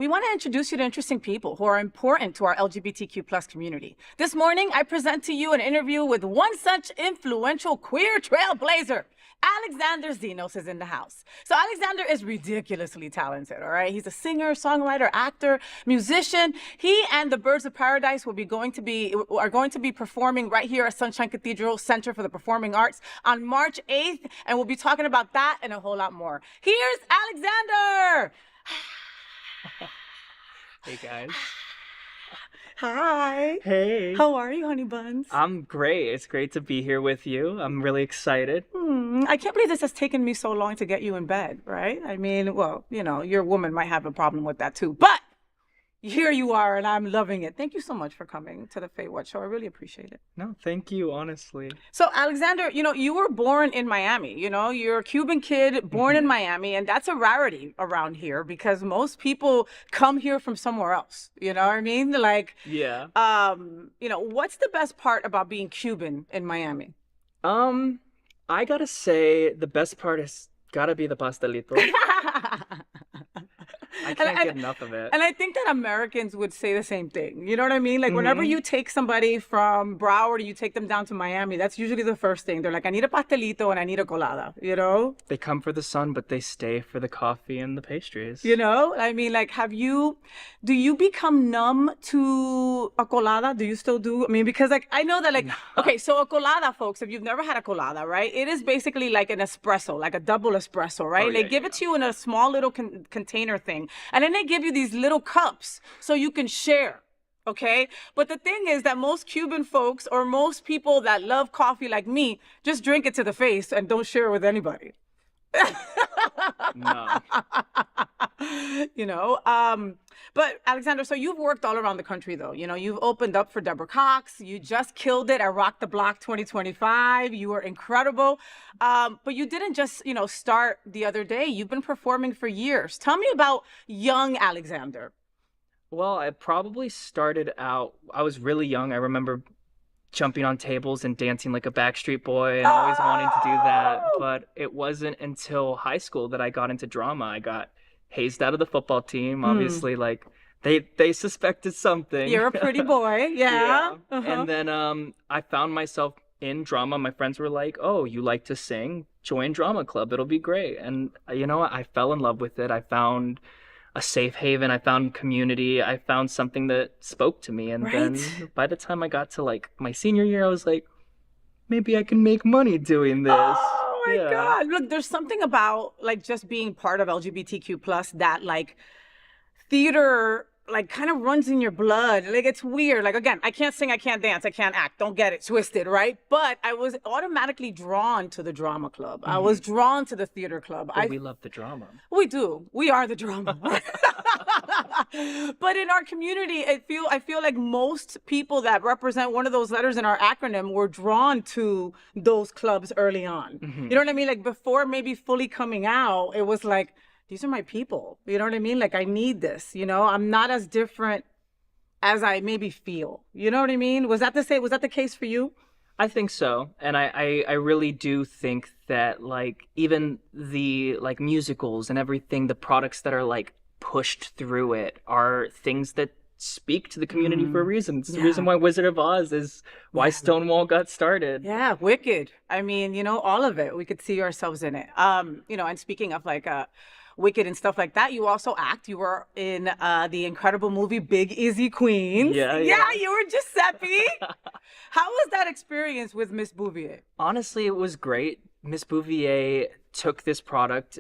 We want to introduce you to interesting people who are important to our LGBTQ plus community. This morning, I present to you an interview with one such influential queer trailblazer. Alexander Zenoz is in the house. So Alexander is ridiculously talented, all right? He's a singer, songwriter, actor, musician. He and the Birds of Paradise are going to be performing right here at Sunshine Cathedral Center for the Performing Arts on March 8th, and we'll be talking about that and a whole lot more. Here's Alexander! Hey guys. Hi. Hey. How are you, honey buns? I'm great. It's great to be here with you. I'm really excited. I can't believe this has taken me so long to get you in bed, right? I mean, well, you know, your woman might have a problem with that too, but here you are and I'm loving it. Thank you so much for coming to the FayWhat show. I really appreciate it. No, thank you, honestly. So Alexander, you know, you were born in Miami, you know, you're a Cuban kid born in Miami, and that's a rarity around here because most people come here from somewhere else. You know what I mean? Like, Yeah. you know, what's the best part about being Cuban in Miami? I gotta say the best part has gotta be the pastelito. I can't get enough of it. And I think that Americans would say the same thing. You know what I mean? Like whenever you take somebody from Broward, you take them down to Miami, that's usually the first thing. They're like, I need a pastelito and I need a colada, you know? They come for the sun, but they stay for the coffee and the pastries. You know? I mean, like, do you become numb to a colada? Do you still do? I mean, because like, I know that like, okay, so a colada, folks, if you've never had a colada, right? It is basically like an espresso, like a double espresso, right? Oh, They give it to you in a small little container thing. And then they give you these little cups so you can share, okay? But the thing is that most Cuban folks or most people that love coffee like me just drink it to the face and don't share it with anybody. No. You know, but Alexander, so you've worked all around the country though. You know, you've opened up for Deborah Cox. You just killed it at Rock the Block 2025. You were incredible. But you didn't just, you know, start the other day. You've been performing for years. Tell me about young Alexander. Well, I probably started out, I was really young. I remember jumping on tables and dancing like a Backstreet Boy and always wanting to do that. But it wasn't until high school that I got into drama. I got hazed out of the football team. Obviously, like they suspected something. You're a pretty boy. Yeah. And then I found myself in drama. My friends were like, oh, you like to sing? Join drama club. It'll be great. And you know what? I fell in love with it. I found a safe haven. I found community. I found something that spoke to me. And then by the time I got to like my senior year, I was like, maybe I can make money doing this. Oh my God. Look, there's something about like just being part of LGBTQ plus that like theater like kind of runs in your blood. Like it's weird. Like again, I can't sing, I can't dance, I can't act. Don't get it twisted, right? But I was automatically drawn to the drama club. I was drawn to the theater club. We love the drama. We do. We are the drama. But in our community, I feel like most people that represent one of those letters in our acronym were drawn to those clubs early on. You know what I mean? Like before maybe fully coming out, it was like, these are my people. You know what I mean? Like, I need this, you know? I'm not as different as I maybe feel. You know what I mean? Was that the case for you? I think so. And I really do think that, like, even the, like, musicals and everything, the products that are, like, pushed through it are things that speak to the community for a reason. It's the reason why Wizard of Oz is why Stonewall got started. Yeah, Wicked. I mean, you know, all of it. We could see ourselves in it. You know, and speaking of, like, Wicked and stuff like that, you also act. You were in the incredible movie Big Izzy Queens. Yeah, you were Giuseppe. How was that experience with Miss Bouvier? Honestly, it was great. Miss Bouvier took this product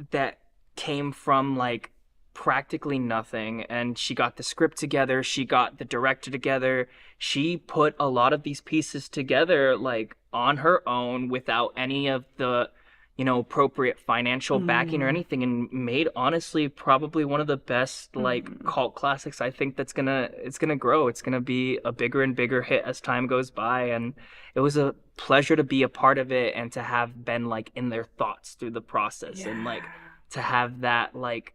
that came from like practically nothing, and she got the script together, she got the director together, she put a lot of these pieces together like on her own without any of the, you know, appropriate financial backing or anything, and made honestly probably one of the best like cult classics. I think it's gonna grow. It's gonna be a bigger and bigger hit as time goes by, and it was a pleasure to be a part of it and to have been like in their thoughts through the process and like to have that like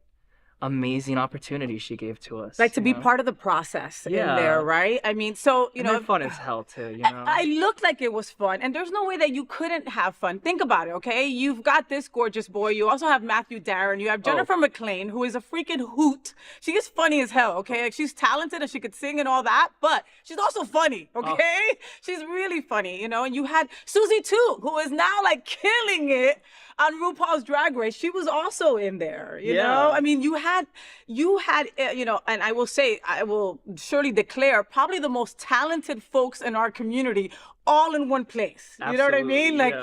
amazing opportunity she gave to us. Like to be part of the process in there, right? I mean, so, you and know. they're fun as hell too, you know? I looked like it was fun, and there's no way that you couldn't have fun. Think about it, okay? You've got this gorgeous boy. You also have Matthew Darren. You have Jennifer McLean, who is a freaking hoot. She is funny as hell, okay? Like, she's talented and she could sing and all that, but she's also funny, okay? She's really funny, you know? And you had Susie too, who is now like killing it on RuPaul's Drag Race. She was also in there, you know? I mean, you had, you know, and I will surely declare, probably the most talented folks in our community all in one place. Absolutely, you know what I mean? Like,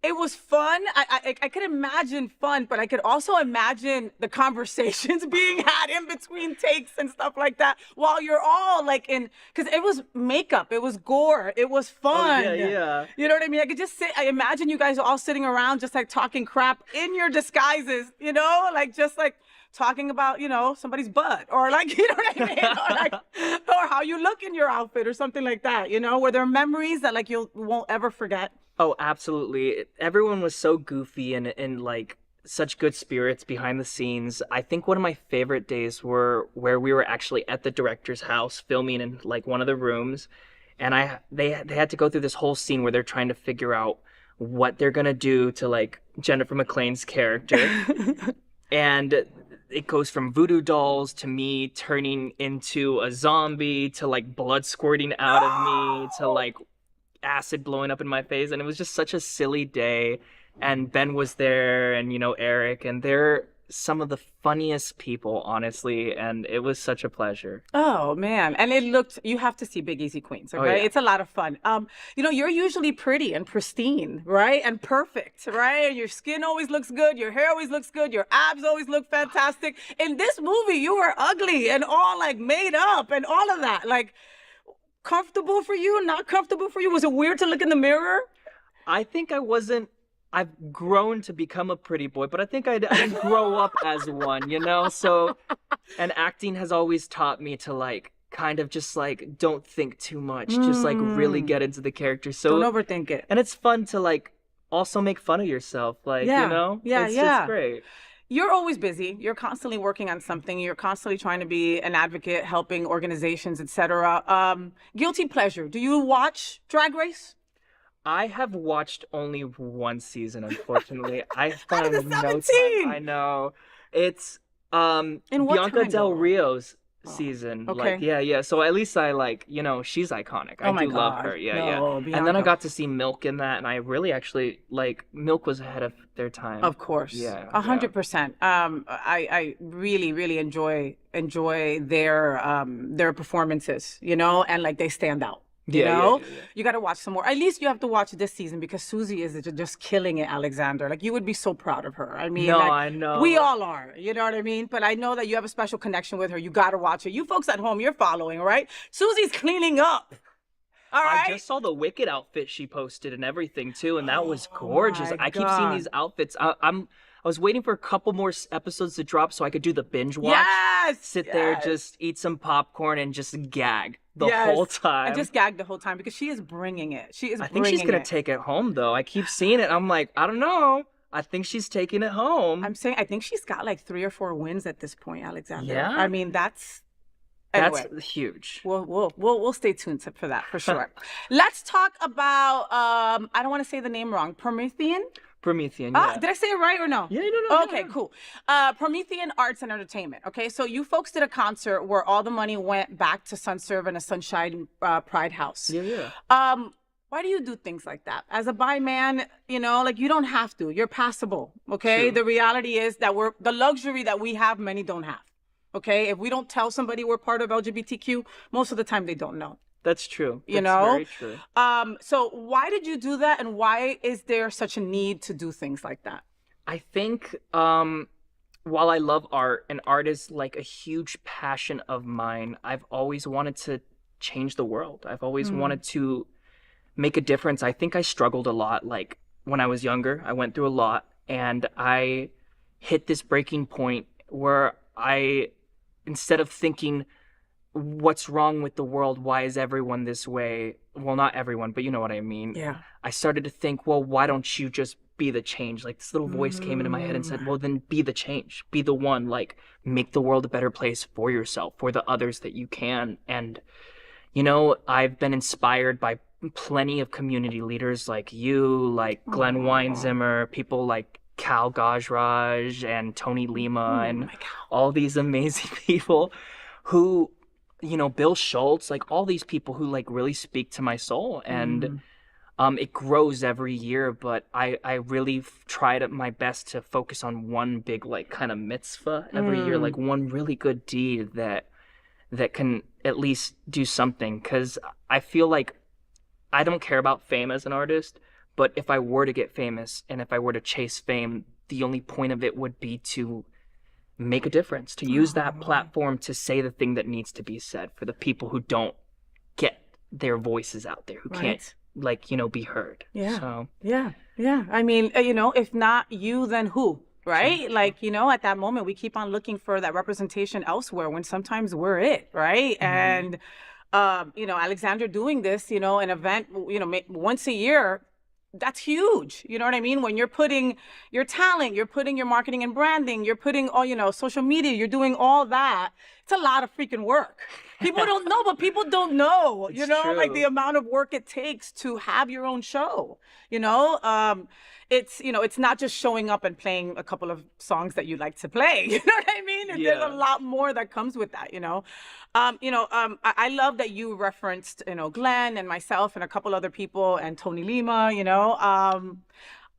it was fun. I could imagine fun, but I could also imagine the conversations being had in between takes and stuff like that while you're all like because it was makeup, it was gore, it was fun. You know what I mean? I could just I imagine you guys all sitting around just like talking crap in your disguises, you know, like just like talking about, you know, somebody's butt or like, you know what I mean? Or, like, or how you look in your outfit or something like that, you know? Were there memories that like you won't ever forget? Oh, absolutely. Everyone was so goofy and like such good spirits behind the scenes. I think one of my favorite days were where we were actually at the director's house filming in like one of the rooms, and they had to go through this whole scene where they're trying to figure out what they're gonna do to like Jennifer McLean's character. And it goes from voodoo dolls to me turning into a zombie to like blood squirting out of me to like acid blowing up in my face, and it was just such a silly day. And Ben was there, and you know, Eric, and they're some of the funniest people, honestly, and it was such a pleasure. Oh man. And you have to see Big Easy Queens, okay? It's a lot of fun. You know, you're usually pretty and pristine, right? And perfect, right? Your skin always looks good, your hair always looks good, your abs always look fantastic. In this movie, you were ugly and all like made up and all of that. Like, comfortable for you, not comfortable for you? Was it weird to look in the mirror? I think I've grown to become a pretty boy, but I think I didn't grow up as one, you know? So, and acting has always taught me to like, kind of just like, don't think too much, just like really get into the character. So don't overthink it. And it's fun to like, also make fun of yourself, like, you know? It's great. You're always busy. You're constantly working on something. You're constantly trying to be an advocate, helping organizations, etc. Guilty pleasure. Do you watch Drag Race? I have watched only one season, unfortunately. I Out of the 17! I know. It's In what Bianca time, Del though? Rio's season. okay. Like, so at least I like, you know, she's iconic. I do love her. No, And then I Bianca. got to see Milk in that, and I really actually like Milk was ahead of their time. Of course. 100%. I really, really enjoy their performances, you know, and like they stand out. You know, you got to watch some more. At least you have to watch this season because Susie is just killing it, Alexander. Like, you would be so proud of her. I mean, No, like, I know. we all are. You know what I mean? But I know that you have a special connection with her. You got to watch it. You folks at home, you're following, right? Susie's cleaning up. All right. I just saw the Wicked outfit she posted and everything too, and that was gorgeous. my I keep seeing God. these outfits. I was waiting for a couple more episodes to drop so I could do the binge watch. Yes. Sit there, just eat some popcorn and just gag the whole time. I just gagged the whole time because she is bringing it. She is I think she's gonna take it home though. I keep seeing it. I'm like, I don't know. I think she's taking it home. I'm saying I think she's got like 3 or 4 wins at this point, Alexander. Yeah? I mean, that's That's anyway. huge. We'll stay tuned for that for sure. Let's talk about I don't want to say the name wrong. Promethean. Promethean. Yeah. Did I say it right or no? Yeah, no. Okay, cool. Promethean Arts and Entertainment. Okay, so you folks did a concert where all the money went back to Sunserve and a Sunshine Pride House. Yeah. Why do you do things like that? As a bi man, you know, like you don't have to. You're passable. Okay. True. The reality is that the luxury that we have, many don't have. Okay. If we don't tell somebody we're part of LGBTQ, most of the time they don't know. That's true. You That's know? very true. So why did you do that, and why is there such a need to do things like that? I think while I love art, and art is like a huge passion of mine, I've always wanted to change the world. I've always wanted to make a difference. I think I struggled a lot. Like when I was younger, I went through a lot, and I hit this breaking point where instead of thinking, what's wrong with the world? Why is everyone this way? Well, not everyone, but you know what I mean. Yeah. I started to think, well, why don't you just be the change. Like this little voice came into my head and said, well, then be the change, be the one, like make the world a better place for yourself, for the others that you can. And, you know, I've been inspired by plenty of community leaders like you, like Glenn Weinzimmer, people like Cal Gajraj and Tony Lima and all these amazing people who, you know, Bill Schultz, like all these people who like really speak to my soul. And it grows every year, but I really tried my best to focus on one big like kind of mitzvah every year, like one really good deed that can at least do something. Because I feel like I don't care about fame as an artist, but if I were to get famous and if I were to chase fame, the only point of it would be to make a difference, to use that platform to say the thing that needs to be said for the people who don't get their voices out there, who can't, like, you know, be heard. So yeah. I mean, you know, if not you, then who? Right? Like, you know, at that moment, we keep on looking for that representation elsewhere when sometimes we're it, right? And, you know, Alexander doing this, you know, an event, you know, once a year, that's huge. You know what I mean? When you're putting your talent, you're putting your marketing and branding, you're putting all, you know, social media, you're doing all that. It's a lot of freaking work. People don't know, but people don't know, you know, like the amount of work it takes to have your own show, you know? It's, you know, it's not just showing up and playing a couple of songs that you like to play. You know what I mean? There's a lot more that comes with that, you know? I love that you referenced, you know, Glenn and myself and a couple other people and Tony Lima, you know,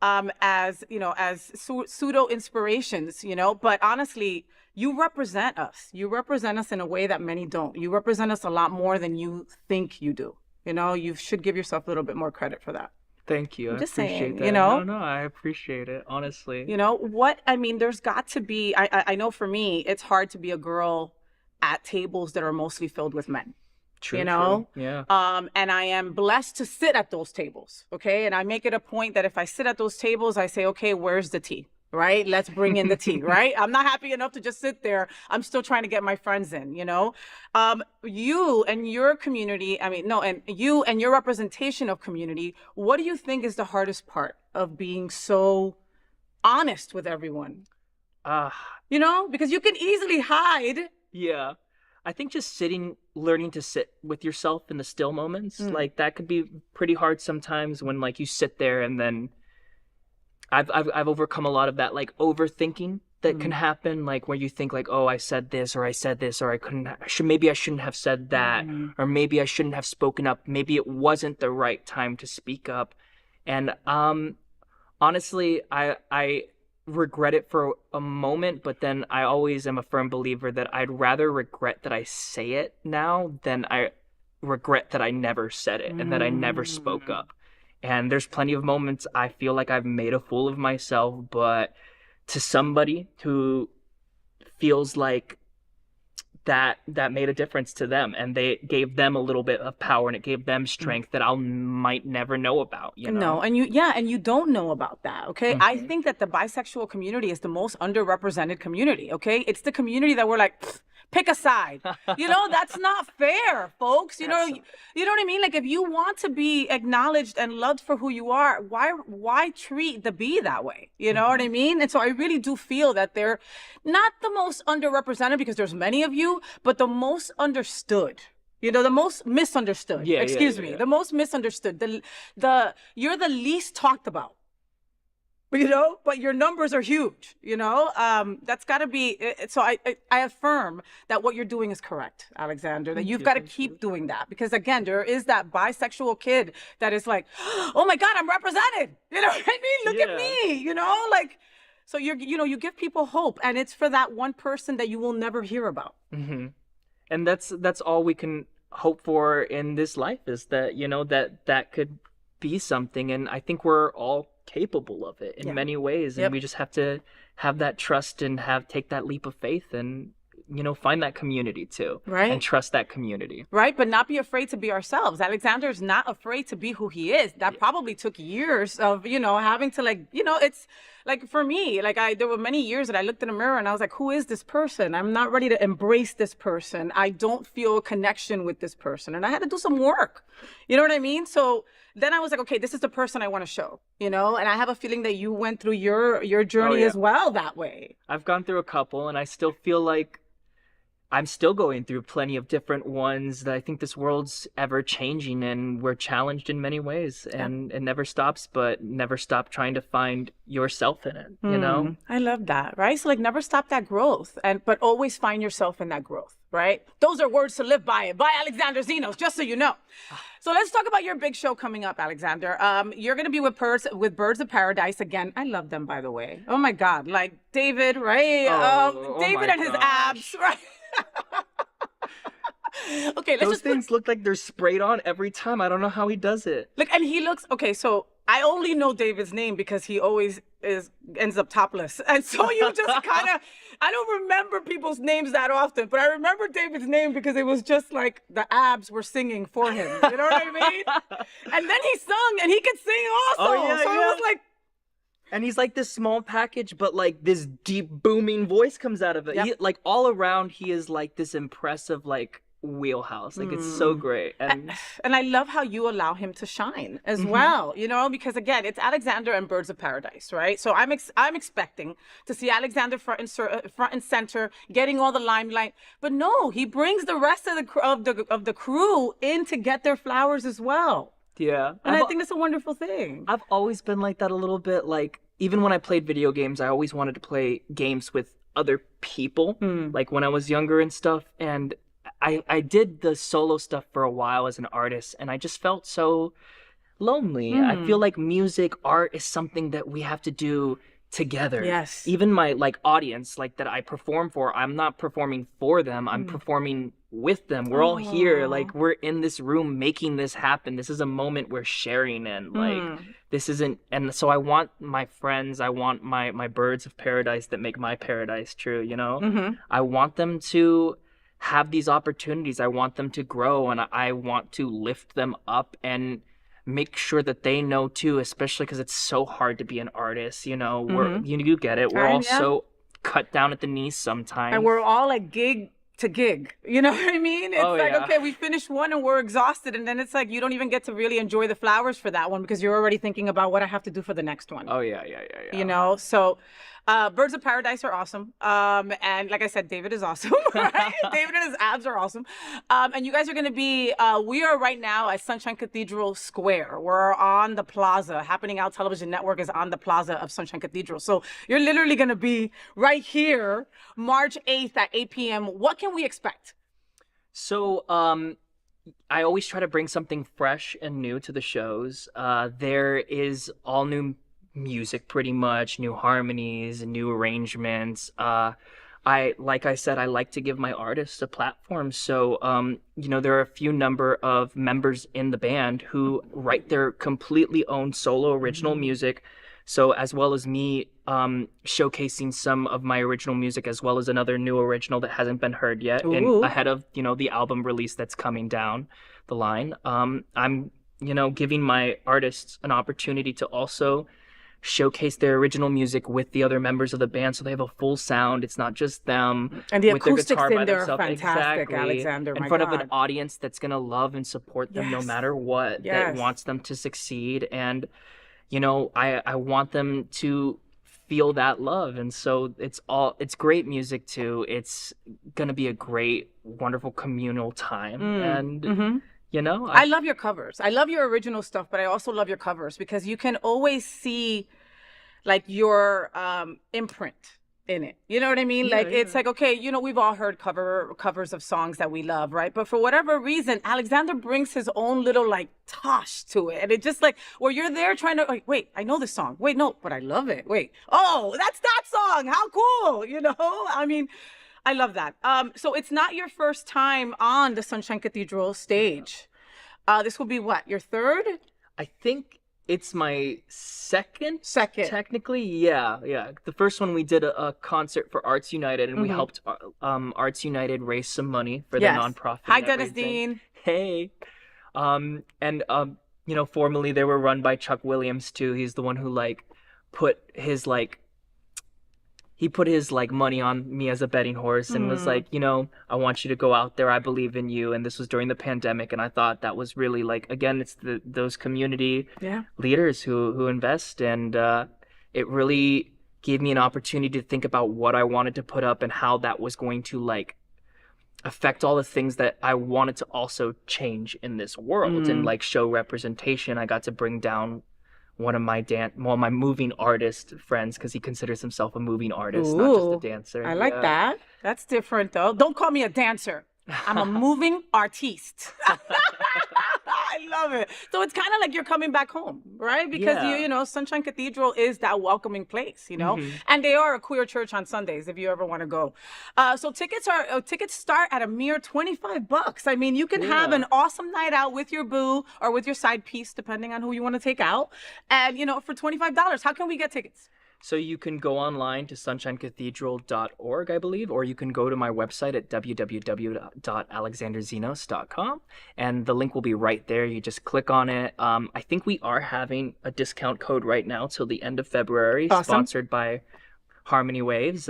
as, you know, as pseudo inspirations, you know, but honestly, you represent us. You represent us in a way that many don't. You represent us a lot more than you think you do. You know, you should give yourself a little bit more credit for that. Thank you. I'm just I appreciate saying, that. you know? No, I appreciate it, honestly. You know, I mean, there's got to be, I know for me, it's hard to be a girl at tables that are mostly filled with men. True, you know? True. Yeah. And I am blessed to sit at those tables, okay? And I make it a point that if I sit at those tables, I say, okay, where's the tea? Right? Let's bring in the tea, right? I'm not happy enough to just sit there. I'm still trying to get my friends in, you know? You and your community, and you and your representation of community, what do you think is the hardest part of being so honest with everyone? You know? Because you can easily hide. Yeah. I think just learning to sit with yourself in the still moments, like that could be pretty hard sometimes when like you sit there and then I've overcome a lot of that like overthinking that can happen, like where you think like, oh, I said this or maybe I shouldn't have said that, or maybe I shouldn't have spoken up. Maybe it wasn't the right time to speak up. And honestly, I regret it for a moment, but then I always am a firm believer that I'd rather regret that I say it now than I regret that I never said it and that I never spoke up. And there's plenty of moments I feel like I've made a fool of myself, but to somebody who feels like that made a difference to them, and they gave them a little bit of power, and it gave them strength that I might never know about, you know? No, and you don't know about that, okay? I think that the bisexual community is the most underrepresented community, okay? It's the community that we're like, pick a side. You know, that's not fair, folks. You know what I mean? Like, if you want to be acknowledged and loved for who you are, why treat the B that way? You know what I mean? And so I really do feel that they're not the most underrepresented, because there's many of you, but the most understood. You know, the most misunderstood. Excuse me. The most misunderstood. You're the least talked about. You know, but your numbers are huge, you know? That's got to be, so I affirm that what you're doing is correct, Alexander, that you've got to keep doing that. Because again, there is that bisexual kid that is like, oh my God, I'm represented. You know what I mean? Look at me, you know? Like, so you give people hope, and it's for that one person that you will never hear about. And that's all we can hope for in this life, is that, you know, that could be something. And I think we're all capable of it in many ways, and we just have to have that trust and take that leap of faith and find that community too. Right. And trust that community. Right, but not be afraid to be ourselves. Alexander's not afraid to be who he is. That probably took years of, having to it's like for me, there were many years that I looked in the mirror and I was like, who is this person? I'm not ready to embrace this person. I don't feel a connection with this person. And I had to do some work. You know what I mean? So then I was like, okay, this is the person I want to show, and I have a feeling that you went through your journey as well that way. I've gone through a couple and I still feel like I'm still going through plenty of different ones. That I think this world's ever changing and we're challenged in many ways, and it never stops, but never stop trying to find yourself in it, I love that, right? So never stop that growth, but always find yourself in that growth, right? Those are words to live by Alexander Zenoz, just so you know. So let's talk about your big show coming up, Alexander. You're going to be with Birds of Paradise again. I love them, by the way. Oh my God. Like David, right? David and his abs, right? Okay, those things look like they're sprayed on every time. I don't know how he does it. And he looks okay. So I only know David's name because he always ends up topless, and so you just kind of. I don't remember people's names that often, but I remember David's name because it was just like the abs were singing for him. You know what I mean? And then he sung, and he could sing also. Oh, yeah, so it was like. And he's like this small package, but like this deep booming voice comes out of it. Yep. He, all around, he is like this impressive wheelhouse. It's so great. And I love how you allow him to shine as well, because again, it's Alexander and Birds of Paradise, right? So I'm expecting to see Alexander front and center, getting all the limelight. But no, he brings the rest of the crew in to get their flowers as well. Yeah. And I think that's a wonderful thing. I've always been like that a little bit. Even when I played video games, I always wanted to play games with other people, like when I was younger and stuff. And I did the solo stuff for a while as an artist, and I just felt so lonely. I feel like music, art is something that we have to do together. Yes. Even my audience that I perform for, I'm not performing for them. I'm performing with them. We're all here. We're in this room making this happen. This is a moment we're sharing in. This isn't, and so I want my friends, I want my birds of paradise that make my paradise true, I want them to have these opportunities. I want them to grow, and I want to lift them up and make sure that they know too, especially because it's so hard to be an artist. You get it. We're all so cut down at the knees sometimes, and we're all gig to gig. You know what I mean? It's okay, we finished one and we're exhausted, and then it's you don't even get to really enjoy the flowers for that one because you're already thinking about what I have to do for the next one. Oh yeah. So Birds of Paradise are awesome. And like I said, David is awesome, right? David and his abs are awesome. And you guys are going to be, we are right now at Sunshine Cathedral Square. We're on the plaza. Happening Out Television Network is on the plaza of Sunshine Cathedral. So you're literally going to be right here, March 8th at 8 p.m. What can we expect? So, I always try to bring something fresh and new to the shows. There is all new music, pretty much, new harmonies, new arrangements. Like I said, I like to give my artists a platform. So, there are a few number of members in the band who write their completely own solo original music. So as well as me showcasing some of my original music, as well as another new original that hasn't been heard yet, and ahead of the album release that's coming down the line. I'm giving my artists an opportunity to also showcase their original music with the other members of the band, so they have a full sound. It's not just them. And the with their acoustics guitar by in there are themselves. fantastic, Exactly. Alexander. In front of an audience that's gonna love and support them no matter what, that wants them to succeed. And I want them to feel that love. And so it's great music too. It's gonna be a great, wonderful communal time. And I love your covers. I love your original stuff, but I also love your covers because you can always see your imprint in it. You know what I mean? It's okay, we've all heard covers of songs that we love, right? But for whatever reason, Alexander brings his own little tosh to it. And it's just where you're there trying to wait, I know this song. Wait, no, but I love it. Wait, oh, that's that song. How cool, I mean, I love that. So it's not your first time on the Sunshine Cathedral stage. This will be what, your third? I think It's my second. Second. Technically, yeah. The first one we did a concert for Arts United, and we helped Arts United raise some money for their nonprofit. Hi, and Dennis everything. Dean. Hey. And formerly they were run by Chuck Williams too. He's the one who put his money on me as a betting horse and was like, I want you to go out there. I believe in you. And this was during the pandemic, and I thought that was really again, it's those community leaders who invest, and it really gave me an opportunity to think about what I wanted to put up and how that was going to affect all the things that I wanted to also change in this world and show representation. I got to bring down one of my my moving artist friends, because he considers himself a moving artist, not just a dancer. I like that. That's different though. Don't call me a dancer. I'm a moving artiste. I love it. So it's kind of like you're coming back home, right? Because Sunshine Cathedral is that welcoming place, and they are a queer church on Sundays if you ever want to go. So tickets start at a mere $25. I mean, you can have an awesome night out with your boo or with your side piece, depending on who you want to take out. And for $25, how can we get tickets? So you can go online to sunshinecathedral.org, I believe, or you can go to my website at www.alexanderzenos.com, and the link will be right there. You just click on it. I think we are having a discount code right now till the end of February, sponsored by Harmony Waves.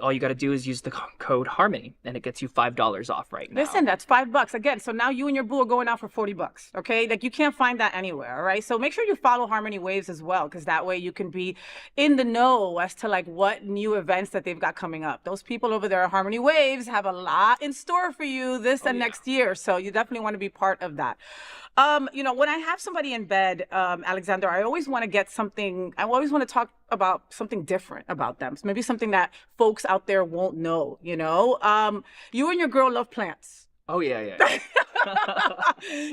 All you got to do is use the code Harmony, and it gets you $5 off right now. Listen, that's $5 again. So now you and your boo are going out for $40. Okay, you can't find that anywhere. All right. So make sure you follow Harmony Waves as well, because that way you can be in the know as to what new events that they've got coming up. Those people over there at Harmony Waves have a lot in store for you this and next year. So you definitely want to be part of that. When I have somebody in bed, Alexander, I always want to get something. I always want to talk about something different about them. So maybe something that folks out there won't know. You and your girl love plants. Oh yeah.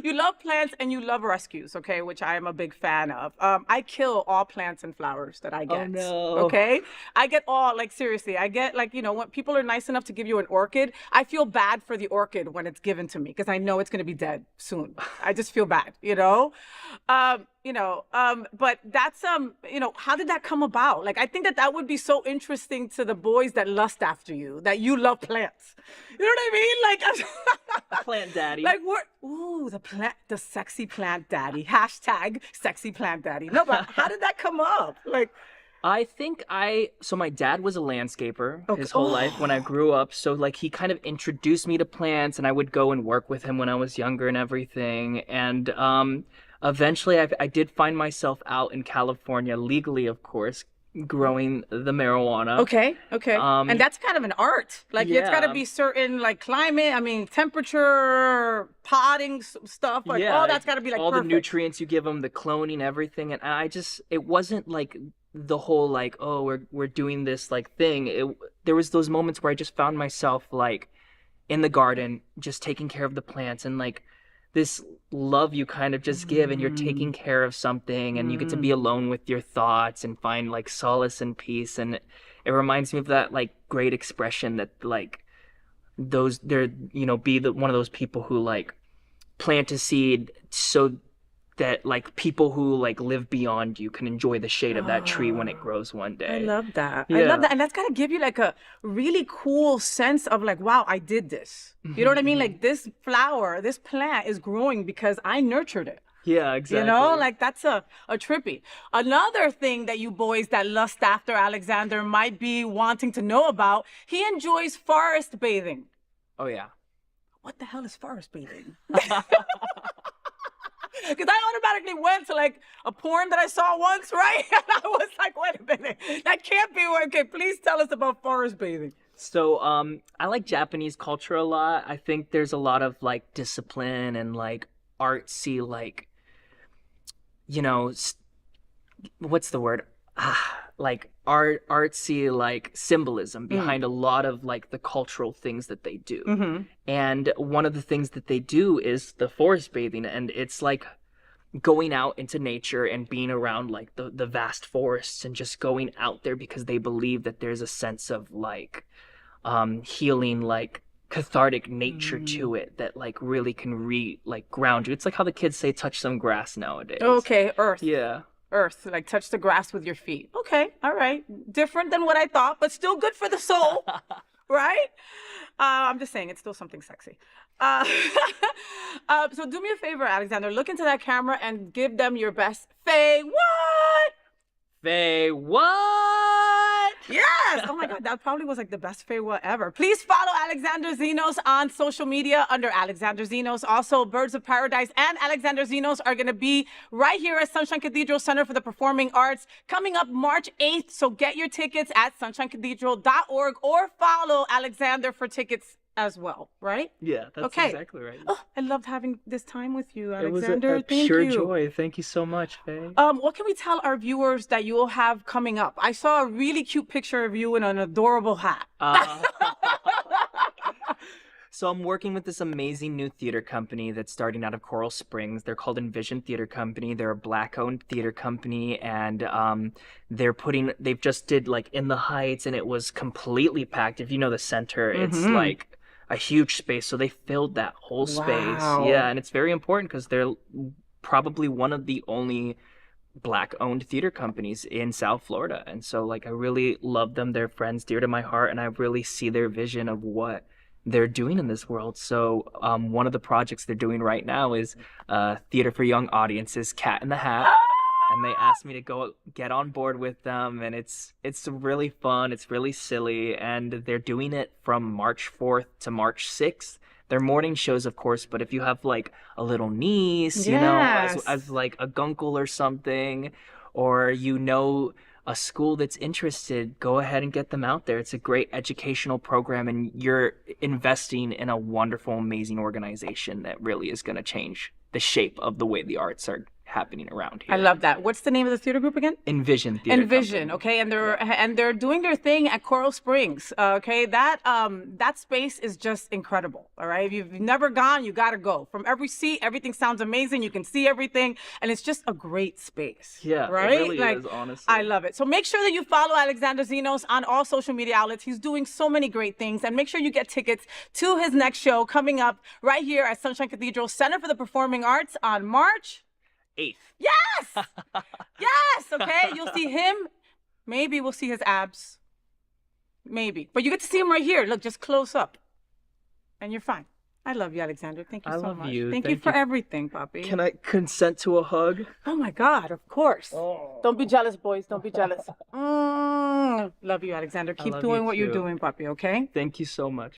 You love plants and you love rescues, okay, which I am a big fan of. I kill all plants and flowers that I get. Oh no. Okay? I get all, seriously, I get when people are nice enough to give you an orchid, I feel bad for the orchid when it's given to me because I know it's going to be dead soon. I just feel bad, but that's how did that come about? I think that would be so interesting to the boys that lust after you, that you love plants. You know what I mean? Plant daddy. The sexy plant daddy. Hashtag sexy plant daddy. No, but how did that come up? I think so my dad was a landscaper his whole life when I grew up. So he kind of introduced me to plants, and I would go and work with him when I was younger and everything. And eventually I did find myself out in California, legally, of course, growing the marijuana. Okay. And that's kind of an art. It's got to be certain climate, temperature, potting stuff, all that's got to be all perfect. The nutrients you give them, the cloning, everything. And it wasn't the whole we're doing this thing. There was those moments where I just found myself in the garden, just taking care of the plants, and this love you kind of just give, and you're taking care of something, and you get to be alone with your thoughts and find solace and peace. And it reminds me of that great expression that those be one of those people who plant a seed so that people who live beyond you can enjoy the shade of that tree when it grows one day. I love that. Yeah. I love that. And that's got to give you a really cool sense of wow, I did this. You know what I mean? This flower, this plant is growing because I nurtured it. Yeah, exactly. That's a trippy. Another thing that you boys that lust after Alexander might be wanting to know about, he enjoys forest bathing. Oh yeah. What the hell is forest bathing? Because I automatically went to a porn that I saw once, right? And I was wait a minute, that can't be okay. Please tell us about forest bathing. So I like Japanese culture a lot. I think there's a lot of discipline and artsy what's the word? Artsy symbolism behind a lot of the cultural things that they do. Mm-hmm. And one of the things that they do is the forest bathing, and it's going out into nature and being around the vast forests and just going out there because they believe that there's a sense of healing cathartic nature to it that like really can ground you. It's like how the kids say touch some grass nowadays. Okay, earth. Yeah. Earth, like touch the grass with your feet. Okay, all right. Different than what I thought, but still good for the soul, right? I'm just saying, it's still something sexy. So do me a favor, Alexander. Look into that camera and give them your best FayWhat. FayWhat? Yes! Oh my God, that probably was like the best FayWhat ever. Please follow Alexander Zenoz on social media under Alexander Zenoz. Also, Birds of Paradise and Alexander Zenoz are going to be right here at Sunshine Cathedral Center for the Performing Arts coming up March 8th. So get your tickets at sunshinecathedral.org or follow Alexander for tickets as well, right? Yeah, that's exactly right. Oh, I loved having this time with you, It was Alexander. a Thank pure you. joy. Thank you so much, Faye. What can we tell our viewers that you will have coming up? I saw a really cute picture of you in an adorable hat. So I'm working with this amazing new theater company that's starting out of Coral Springs. They're called Envision Theater Company. They're a Black-owned theater company, and they've just did like In the Heights, and it was completely packed. If you know the center, it's like a huge space. So they filled that whole space. Wow. Yeah, and it's very important because they're probably one of the only Black-owned theater companies in South Florida. And so like I really love them. They're friends dear to my heart, and I really see their vision of what they're doing in this world. So one of the projects they're doing right now is Theater for Young Audiences, Cat in the Hat. And they asked me to go get on board with them, and it's really fun, it's really silly, and they're doing it from March 4th to March 6th. They're morning shows, of course, but if you have like a little niece, you know, as like a gunkle or something, or you know a school that's interested, go ahead and get them out there. It's a great educational program, and you're investing in a wonderful, amazing organization that really is going to change the shape of the way the arts are happening around here. I love that. What's the name of the theater group again? Envision Theater Envision, Company. okay, and they're doing their thing at Coral Springs, okay. That space is just incredible. All right, if you've never gone, you got to go. From every seat, everything sounds amazing. You can see everything, and it's just a great space. Yeah, right. It really is, honestly. I love it. So make sure that you follow Alexander Zenoz on all social media outlets. He's doing so many great things, and make sure you get tickets to his next show coming up right here at Sunshine Cathedral Center for the Performing Arts on March 8th. Yes! Yes! Okay, you'll see him. Maybe we'll see his abs. Maybe. But you get to see him right here. Look, just close up. And you're fine. I love you, Alexander. Thank you so much. I love you. Thank you for everything, Papi. Can I consent to a hug? Oh, my God. Of course. Oh. Don't be jealous, boys. Don't be jealous. Love you, Alexander. Keep love doing you what you're too. doing, Papi, okay? Thank you so much.